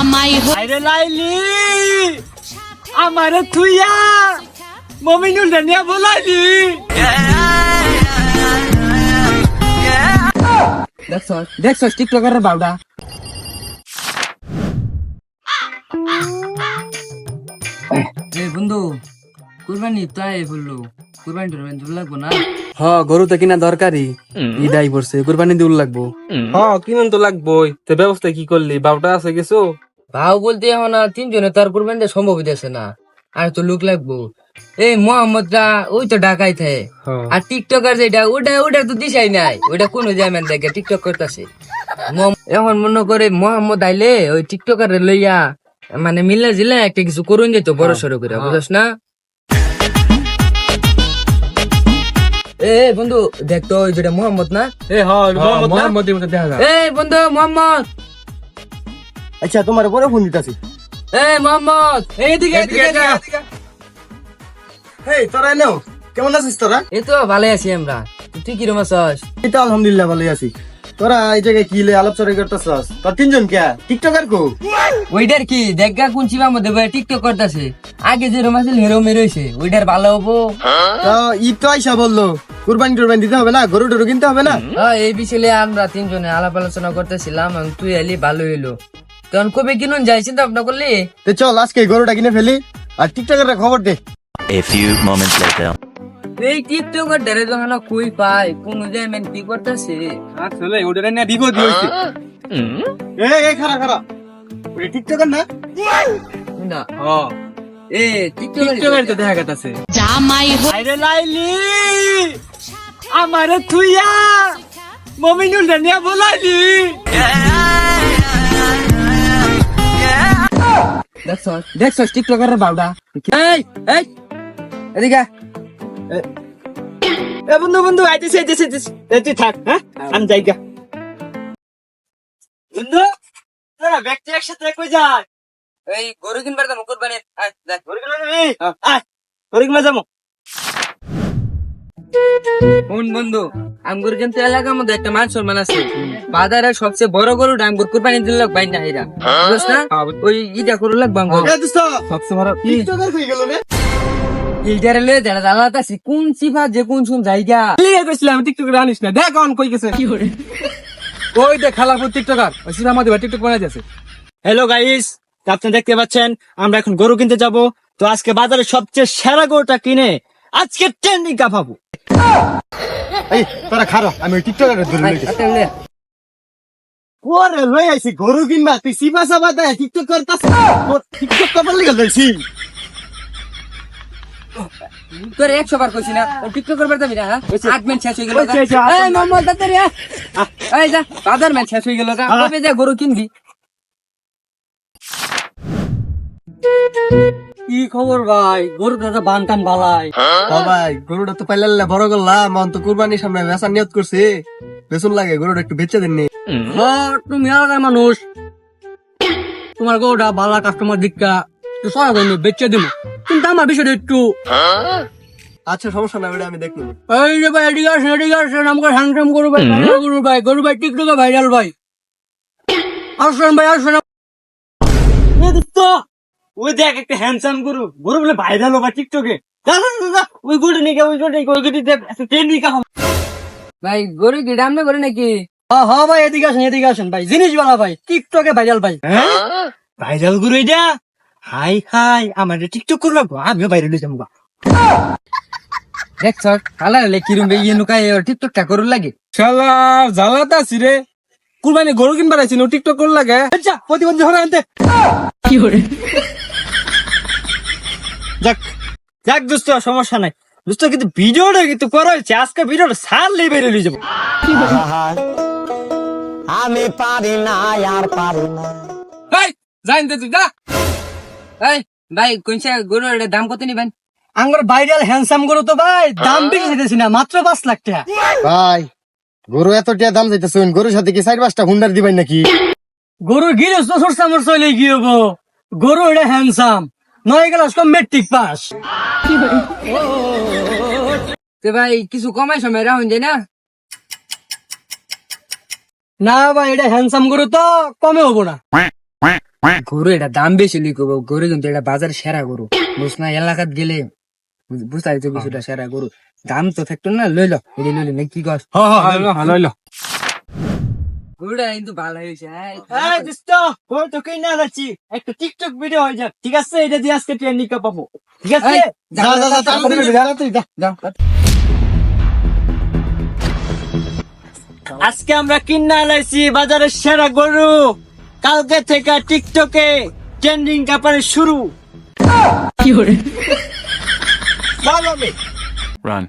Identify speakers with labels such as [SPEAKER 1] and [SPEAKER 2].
[SPEAKER 1] আরে লাইলি আমারে তুইয়া মমিনুল নিয়া বলাইলি।
[SPEAKER 2] দেখছ টিকটকার বাউডা। বন্ধু কুরবানি তাই বললো, কুরবানি টুরবানি দূর লাগবো না?
[SPEAKER 3] গরু তো কিনা দরকারি, ঈদাই পড়ছে, কুরবানি দূর লাগবো।
[SPEAKER 4] কিনুন তো লাগবোই। তো ব্যবস্থা কি করলি? বাউটা আছে কিছু?
[SPEAKER 2] ভাও বলতে এখন আর তিনজনে তার কুরবানিটা সম্ভব হইতেছে না, আর তো লোক লাগবো। এই মোহাম্মদরা ওই তো ঢাকায় থাকে, আর টিকটকার যেটা ওটা তো দিশাই নাই, ওটা কোন জায়গায় দেখে টিকটক করতেছে। এখন মনে করে মোহাম্মদ আইলে ওই টিকটকার লইয়া মানে মিল্লা জিল্লা একটা কিছু করুন যেত বড় সড়ো করে, বুঝছ না? এ বন্ধু দেখ তো ওই যেটা মোহাম্মদ না?
[SPEAKER 4] মোহাম্মদের মধ্যে দেখা যায়।
[SPEAKER 2] এই বন্ধু মোহাম্মদ,
[SPEAKER 3] আচ্ছা তোমার পরে ফোন দিতেছি।
[SPEAKER 2] এই মোহাম্মদ এইদিকে
[SPEAKER 3] এই তোরা নাও, কেমন আছিস তোরা?
[SPEAKER 2] এই তো ভালো আছি আমরা, তুই কিরম আছিস?
[SPEAKER 3] এই তো আলহামদুলিল্লাহ ভালোই আছি। তোরা এই জায়গায় কি আলোচনা করতেছস? তোর তিনজন কে টিকটকার কো?
[SPEAKER 2] ওইটার কি দেখা কোন চিবার মধ্যে বইয়া টিকটক করতেছে, আগে যে রোম আছিল হেরো মেরইছে, ওইটার ভালো হবো।
[SPEAKER 3] তো ঈদ তো আইসা বললো, কুরবানি টুরবানি দিতে হবে না, গরু টরু কিনতে হবে না?
[SPEAKER 2] এই বিষয়ে আমরা তিনজনে আলাপ আলোচনা করতেছিলাম, তুই এলি ভালো হইলো। তখন কবে কিনুন যাই চিন্তা ভাবনা করলি?
[SPEAKER 3] তো চল আজকে গরুটা কিনে ফেলি, আর টিকটকাররা খবর দে।
[SPEAKER 5] A few moments later.
[SPEAKER 2] এই টিকটকার ধরে যখন কই পাই কোন জায়গায় কি করতেছে।
[SPEAKER 4] আসলে ওটা নিয়ে বিপদ হইছে।
[SPEAKER 3] এই খারা ওই টিকটকার না?
[SPEAKER 2] না
[SPEAKER 4] হ্যাঁ,
[SPEAKER 2] এ টিকটকার
[SPEAKER 4] টিকটকার তো দেখা যাচ্ছে।
[SPEAKER 1] আরে লাইলি আমারে তুইয়া মমিনুল নিয়া বলাইলি।
[SPEAKER 2] দেখছ টিকটকার বাউডা। এই এই এদিকে
[SPEAKER 1] এ বন্ধু বন্ধু আইতেছি তুই থাক, হ্যাঁ আমি যাইগা। বন্ধু তোরা ব্যক্তি একসাথে কই যায়?
[SPEAKER 2] এই গরু কিনবার দাম কুরবানি আয় দেখ
[SPEAKER 1] গরু কিনা যাবি? আয় গরু কিনা যাবো।
[SPEAKER 2] কোন বন্ধু আমগুর কিন্তু এলাকার মধ্যে একটা মান সম্মান আছে, বাজারের সবচেয়ে বড় গরু আমগুর কুরবানি দিলে বাইন না এরা, বুঝছ না? ওই ইটা করু লাগবে আমগুর
[SPEAKER 3] এ দোস্ত
[SPEAKER 4] সবচেয়ে বড়
[SPEAKER 3] টিকটকার কই গেল রে?
[SPEAKER 2] ইটারে লয়ে যারা জ্বালাতাছি কোন সিফা যে কোন শুন জায়গা।
[SPEAKER 4] লিয়ে কইছিলাম টিকটকার আনিস না, দেখ অন কই গেছে। ওই দেখ খালাপুর টিকটকার, ওই সিনেমা মধ্যে টিকটক বানাই যাচ্ছে।
[SPEAKER 1] হ্যালো গাইস, আপনি দেখতে পাচ্ছেন আমরা এখন গরু কিনতে যাব। তো আজকে বাজারে সবচেয়ে সেরা গরুটা কিনে আজকে ট্রেন্ডিং কাঁপাবো।
[SPEAKER 3] এই তোরা খারো, আমি ওই টিকটকারের ধরে লইছি।
[SPEAKER 2] আচ্ছা লে
[SPEAKER 3] ওরে লই আইছি গরু কিনবা, তুই সিবা সাবা দেয় টিকটক করতাছ। টিকটক করবার লাগা লইছি।
[SPEAKER 2] তোর 100 বার কইছি না ও টিকটক করবার যাবি না? 8 মিনিট শেষ হয়ে গেল।
[SPEAKER 1] আচ্ছা,
[SPEAKER 2] এই মোহাম্মদ দাতারি এই যা বাজার ম্যাচ শেষ হয়ে গেল, কবে যা গরু কিনবি?
[SPEAKER 1] কি খবর ভাই? গরু দাদা বানটান বালাই।
[SPEAKER 3] ও ভাই গরুটা তো পাইলাল্লা বড় করলাম, মন তো কুরবানির সামনে বেচা নিয়ত করছি, বেচুন লাগে গরুটা একটু বেচে দেননি।
[SPEAKER 1] তুমি এলাকার মানুষ, তোমার গরুটা বালা কাস্টমার দিকটা সহায় করবে, বেচে দিব, কিন্তু আমার বিষয়টা একটু।
[SPEAKER 3] আচ্ছা সমস্যা না, ওটা আমি দেখবো।
[SPEAKER 1] এই যে ভাই এদিকে আসেন আমাকে হ্যান্ডসাম গরু ভাই, গরু ভাই টিকটকে ভাইরাল ভাই, আসেন ভাই আসেন। ওই দেখ একটা হ্যান্ডসাম গরু, গরু বলে ভাইরাল বা টিকটকে। ওই গরু নিয়ে ওই ট্রেন্ডিং কাঁপাবো।
[SPEAKER 2] ভাই গরু কি দামে করে নাকি?
[SPEAKER 1] হ্যাঁ ভাই এদিকে আসেন ভাই, জিনিস বানা ভাই, টিকটকে ভাইরাল ভাই। ভাইরাল গরু এটা? হাই হাই আমার টিকটক করবো, আমিও ভাইরাল হয়ে যাবো।
[SPEAKER 2] দেখছ কালা লে কিরম ইয়ে নুকায় টিকটকটা করুন লাগে।
[SPEAKER 4] শালা জ্বালাতাছি রে, কুরবানি গরু কিনবার আইছি নো টিকটক করল লাগে।
[SPEAKER 1] আচ্ছা প্রতিবন্ধী হবে আনতে কি করে? যাক দোস্ত সমস্যা নাই দোস্ত, কিন্তু ভিডিওটা কিন্তু করা হয়েছে, আজকে ভিডিওটা ছাড়লেই বেরিয়ে নিয়ে যাবো।
[SPEAKER 5] আমি পারি না আর পারি না।
[SPEAKER 2] এই জানতে তুই যা। এই ভাই কোনসা গরুর দাম কত নিবেন?
[SPEAKER 1] আমার ভাইরাল হ্যান্ডসাম গরু তো ভাই দাম বেশি চাইতেছি না, মাত্র 5 লাখ টাকা।
[SPEAKER 3] ভাই গরু এত টাকা দাম চাইতেছেন, গরুর সাথে কি 4-5টা হুন্ডার দিবেন নাকি?
[SPEAKER 1] গরুর গিরস তো সরসামর চলে গিয়ে গরু এটা হ্যান্ডসাম, 9 ক্লাস কম মেট্রিক পাস।
[SPEAKER 2] তো ভাই কিছু কমাই সময় রাখুন যায় না?
[SPEAKER 1] না ভাই এটা হ্যান্ডসাম গরু তো কমে হবো না।
[SPEAKER 2] গরু এটা দাম বেশি লিখবো, গরু কিন্তু এটা বাজার সেরা গরু, বুঝ না, এলাকাত গেলে বুঝতে পারছো কিছুটা সেরা গরু, দাম তো থাকতো না, লইল লইলি না, কি কস?
[SPEAKER 4] লইল
[SPEAKER 2] গরুটা কিন্তু ভালো হয়েছে।
[SPEAKER 1] এই দোস্ত, গরু তো কিনা যাচ্ছি, একটা টিকটক ভিডিও হয়ে যাক, ঠিক আছে? এটা দিয়ে আজকে ট্রেন্ডিং পাবো, ঠিক আছে?
[SPEAKER 3] যা যা যা তাড়াতাড়ি যা।
[SPEAKER 1] আজকে আমরা কিনা লাইছি বাজারের সেরা গরু, কালকে থেকে টিকটকে ট্রেন্ডিং কাপারে শুরু।
[SPEAKER 5] Run.